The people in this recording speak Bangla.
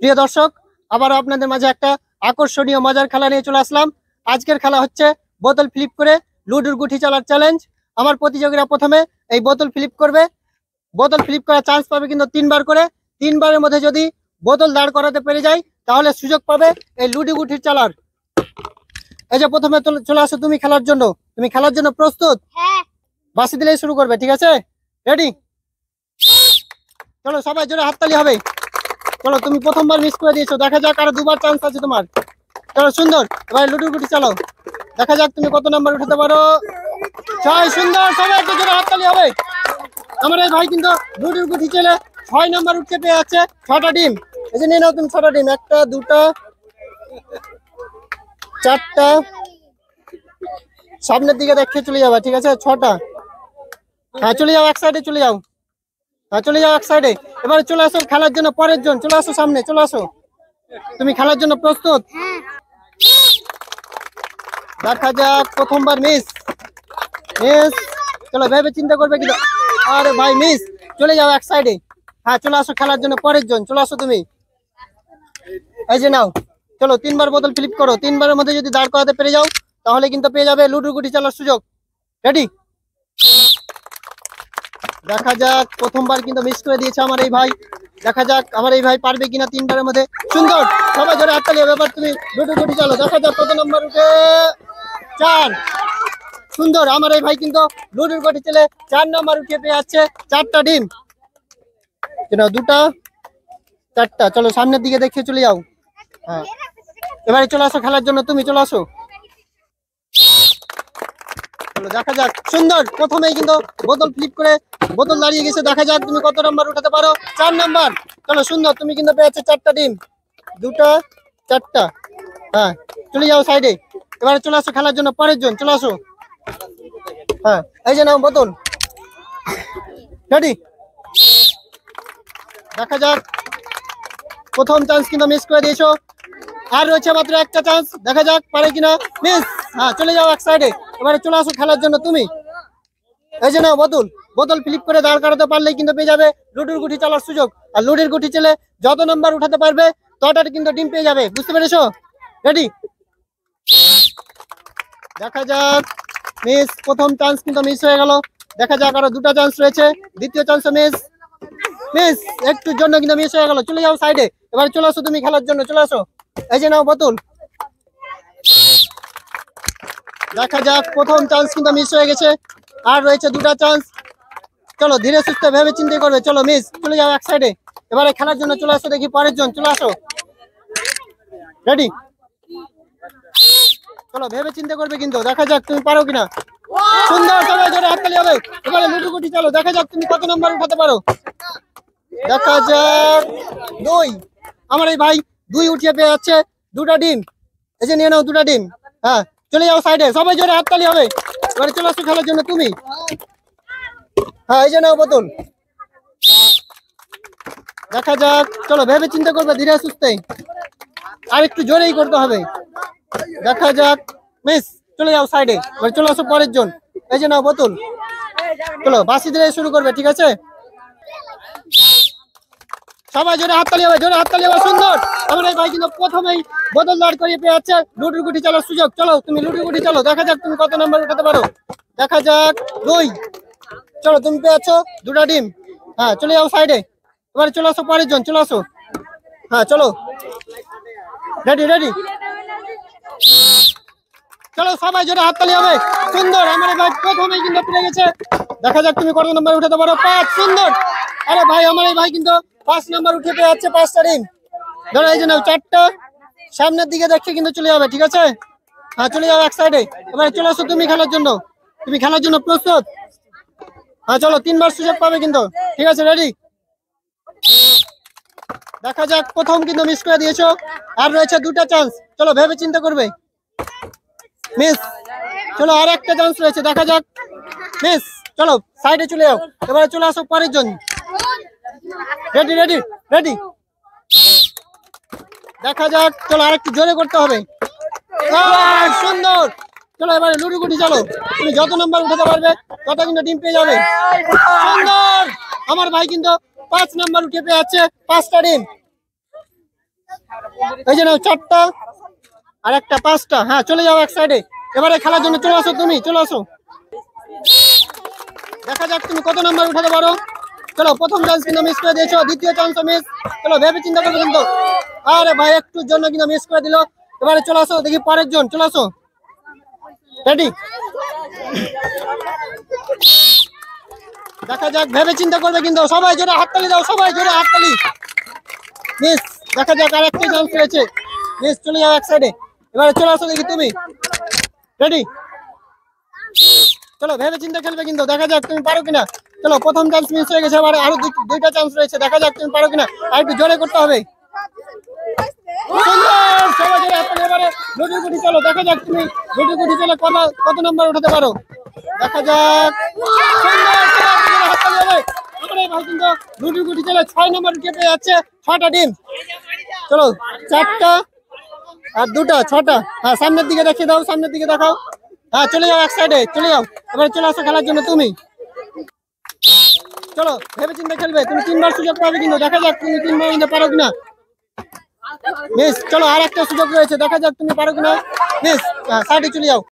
প্রিয় দর্শক, আবারও আপনাদের মাঝে একটা আকর্ষণীয় মজার খেলা নিয়ে চলে আসলাম। আজকের খেলা হচ্ছে বোতল ফ্লিপ করে লুডুর গুটি চালার চ্যালেঞ্জ। আমার প্রতিযোগীরা প্রথমে এই বোতল ফ্লিপ করবে। বোতল ফ্লিপ করার চান্স পাবে কিন্তু 3বার করে। 3বারের মধ্যে যদি বোতল দাঁড় করাতে পেরে যায় তাহলে সুযোগ পাবে এই লুডু গুটির চালার। এই যে প্রথমে চলে আসো তুমি খেলার জন্য। তুমি খেলার জন্য প্রস্তুত? হ্যাঁ। বাঁশি দিলেই শুরু করবে, ঠিক আছে? রেডি? চলো সবাই জোরে হাততালি হবে। চলো, তুমি প্রথমবার মিস করে দিয়েছো, দেখা যাক আরো 2বার চান্স আছে তোমার। চলো সুন্দর, এবার লুডুর গুটি চালাও, দেখা যাক তুমি কত নাম্বার উঠাতে পারো। 6, সুন্দর, সবাই একটু জোরে হাততালি হবে। আমার এই ভাই কিন্তু লুডুর গুটি চেলে 6 নাম্বার উঠতে পেয়ে যাচ্ছে। 6টা ডিম, এই যে নিয়ে নাও তুমি 6টা ডিম। 1টা 2টা 4টা, সামনের দিকে দেখে চলে যাবা, ঠিক আছে? 6টা। হ্যাঁ চলে যাও, এক সাইডে চলে যাও। হ্যাঁ চলে যাও এক সাইডে। এবারে চলে আসো খেলার জন্য পরের জন, চলে আসো সামনে, চলে আসো। তুমি খেলার জন্য প্রস্তুত? দেখা যাক, প্রথমবার মিস। চলো ভেবে চিন্তা করবে কিন্তু। আরে ভাই মিস, চলে যাও এক সাইডে। হ্যাঁ চলে আসো খেলার জন্য পরের জন, চলে আসো তুমি। এই যে নাও, চলো 3বার বোতল ফ্লিপ করো। 3বারের মধ্যে যদি দাঁড় করাতে পেরে যাও তাহলে কিন্তু পেয়ে যাবে লুডুর গুটি চালার সুযোগ। রেডি? দেখা যাক, প্রথমবার কিন্তু মিস করে দিয়েছে আমার এই ভাই। দেখা যাক আমার এই ভাই পারবে কিনা 3বারের মধ্যে। সুন্দর, সবাই জোরে হাততালি হবে। এবার তুমি লুডুর গুটি চালো, দেখা যাক কত নাম্বার উঠে। 4, সুন্দর, আমার এই ভাই কিন্তু লুডুর গুটি চেলে 4 নাম্বার উঠে পেয়ে যাচ্ছে 4টা ডিম। 2টা 4টা, চলো সামনের দিকে দেখে চলে যাও। হ্যাঁ এবারে চলে আসো খেলার জন্য, তুমি চলে আসো। চলো দেখা যাক, সুন্দর, প্রথমেই কিন্তু বোতল ফ্লিপ করে বোতল দাঁড়িয়ে গেছে। দেখা যাক তুমি কত নাম্বার উঠাতে পারো। 4 নাম্বার, চলো সুন্দর, তুমি কিন্তু পেয়েছো 4টা ডিম। 2টা 4টা, হ্যাঁ চলে যাও সাইডে। এবারে চলে আসো খেলার জন্য পরের জন, চলে আসো। হ্যাঁ এই যে নাও বোতল। রেডি? দেখা যাক, প্রথম চান্স কিন্তু মিস করে দিয়েছো, আর রয়েছে মাত্র একটা চান্স, দেখা যাক পারে কিনা। মিস, হ্যাঁ চলে যাও এক সাইডে। এবারে চলে আসো খেলার জন্য তুমি। এই যে নাও বোতল। বোতল ফ্লিপ করে দাঁড় করাতে পারলেই কিন্তু পেয়ে যাবে লুডুর গুটি চালার সুযোগ। আর লুডুর গুটি চেলে যত নাম্বার উঠাতে পারবে ততটা কিন্তু ডিম পেয়ে যাবে, বুঝতে পেরেছো? রেডি? দেখা যাক, মিস, প্রথম চান্স কিন্তু মিস হয়ে গেল। দেখা যাক আরো 2টা চান্স রয়েছে, দ্বিতীয় চান্স মিস। মিস, একটুর জন্য কিন্তু মিস হয়ে গেল, চলে যাও সাইডে। এবার চলে আসো তুমি খেলার জন্য, চলে আসো। এই যে নাও বোতল। দেখা যাক, প্রথম চান্স কিন্তু মিস হয়ে গেছে, আর রয়েছে 2টা চান্স। চলো ধীরে সুস্থে ভেবে চিন্তা করবে। চলো মিস, চলে যাও এক সাইডে। এবারে খেলার জন্য চলে আসো, দেখি পরের জন, চলে আসো। রেডি? চলো ভেবে চিন্তা করবে কিন্তু, দেখা যাক তুমি পারো কিনা। সুন্দর, সবাই জোরে হাততালি হবে। এবারে লুডু গুটি চলো, দেখা যাক তুমি কত নাম্বার উঠাতে পারো। দেখা যাক 2, আমার এই ভাই 2 উঠিয়ে পেয়ে যাচ্ছে 2টা ডিম। এই যে নিয়ে নাও 2টা ডিম। হ্যাঁ চলে যাও সাইডে, সবাই জোরে হাততালি হবে। এবারে চলে আসো খেলার জন্য তুমি। হ্যাঁ এই যে নাও বোতল। দেখা যাক, চলো ভেবে চিন্তা করবে ধীরে সুস্থে, আর একটু জোরেই করতে হবে। দেখা যাক, মিস, চলে যাও সাইডে। এবার চলে আসো পরের জন। এই যে নাও বোতল। চলো বাঁশি দিলে শুরু করবে, ঠিক আছে? সবাই জোরে হাততালি হবে, জোরে হাততালি হবে। সুন্দর, আমার এই ভাই কিন্তু প্রথমেই বোতল দাঁড় করিয়ে পেয়ে যাচ্ছে লুডুর গুটি চালার সুযোগ। চলো তুমি লুডুর গুটি চালো, দেখা যাক তুমি কত নাম্বার উঠাতে পারো। দেখা যাক 2, চলো তুমি পেয়ে যাচ্ছ 2টা ডিম। হ্যাঁ চলে যাও সাইডে। এবারে চলে আসো পরের জন, চলে আসো। হ্যাঁ চলো, রেডি? রেডি? চলো সবাই জোরে হাততালি হবে। সুন্দর, আমার এই ভাই প্রথমেই কিন্তু পেরে গেছে। দেখা যাক তুমি কত নাম্বার উঠাতে পারো। 5, সুন্দর, আরে ভাই আমার এই ভাই কিন্তু 5 নাম্বার উঠে পেয়ে যাচ্ছে 5টা ডিম। ধরো এই যে নাও 4টা, সামনের দিকে দেখে কিন্তু চলে যাবে, ঠিক আছে? হ্যাঁ চলে যাও এক সাইডে। এবারে চলে আসো তুমি খেলার জন্য। তুমি খেলার জন্য প্রস্তুত? হ্যাঁ চলো, 3বার সুযোগ পাবে কিন্তু, ঠিক আছে? রেডি? দেখা যাক, প্রথম কিন্তু মিস করে দিয়েছো, আর রয়েছে 2টা চান্স। চলো ভেবে চিন্তা করবে। মিস, চলো আর একটা চান্স রয়েছে, দেখা যাক। মিস, চলো সাইডে চলে যাও। এবারে চলে আসো পরের জন। রেডি? রেডি? রেডি? দেখা যাক, চলো আরেকটু জোরে করতে হবে। সুন্দর, চলো এবারে লুডু গুটি চলো। তুমি যত নাম্বার উঠাতে পারবে তত কিন্তু ডিম পেয়ে যাবে। সুন্দর, আমার ভাই কিন্তু 5 নাম্বার উঠে পেয়ে যাচ্ছে 5টা ডিম। এই যে নাও 4টা আর একটা 5টা। হ্যাঁ চলে যাও এক সাইডে। এবারে খেলার জন্য চলে আসো, তুমি চলে আসো। দেখা যাক তুমি কত নাম্বার উঠাতে পারো। চলো, প্রথম চান্স কিন্তু মিস করে দিয়েছো, দ্বিতীয় চান্স মিস। চলো ভেবে চিন্তা করবে কিন্তু। আরে ভাই একটুর জন্য কিন্তু মিস করে দিল। এবারে চলে আসো, দেখি পরের জন, চলে আসো। রেডি? দেখা যাক, ভেবে চিন্তা করবে কিন্তু। সবাই জোরে হাততালি দাও, সবাই জোরে হাততালি। মিস। দেখা যাক আর একটা চান্স রয়েছে। মিস, চলে যাও এক সাইডে। এবারে চলে আসো, দেখি তুমি। রেডি? চলো ভেবে চিন্তা খেলবে কিন্তু। দেখা যাক তুমি পারো কিনা। চলো, প্রথম চান্স মিস হয়ে গেছে, আবার আরো দুইটা চান্স রয়েছে। দেখা যাক তুমি পারো কিনা। আর একটু জোরে করতে হবে। সুন্দর, সবাই জোরে হাততালি। এবারে লুটি গুটি চলো, দেখা যাক তুমি লুটি গুটি চলে কত নাম্বার উঠাতে পারো। দেখা যাক। সুন্দর, সবাই হাততালি হবে। আমাদের ভাই কিন্তু লুটি গুটি চলে 6 নাম্বার উঠে যাচ্ছে। 6টা ডিম। চলো, 4টা আর 2টা, 6টা। হ্যাঁ সামনের দিকে দেখিয়ে দাও, সামনের দিকে দেখাও। হ্যাঁ চলে যাও এক সাইডে, চলে যাও। এবারে চলে আসো খেলার জন্য তুমি। চলো ভেবে চিন্তা খেলবে। তুমি 3বার সুযোগ পাবে কিন্তু। দেখা যাক তুমি 3বার মধ্যে পারো কিনা। মিস। চলো আর একটা সুযোগ রয়েছে, দেখা যাক তুমি পারো কিনা। মিস। সাইডে চলে যাও।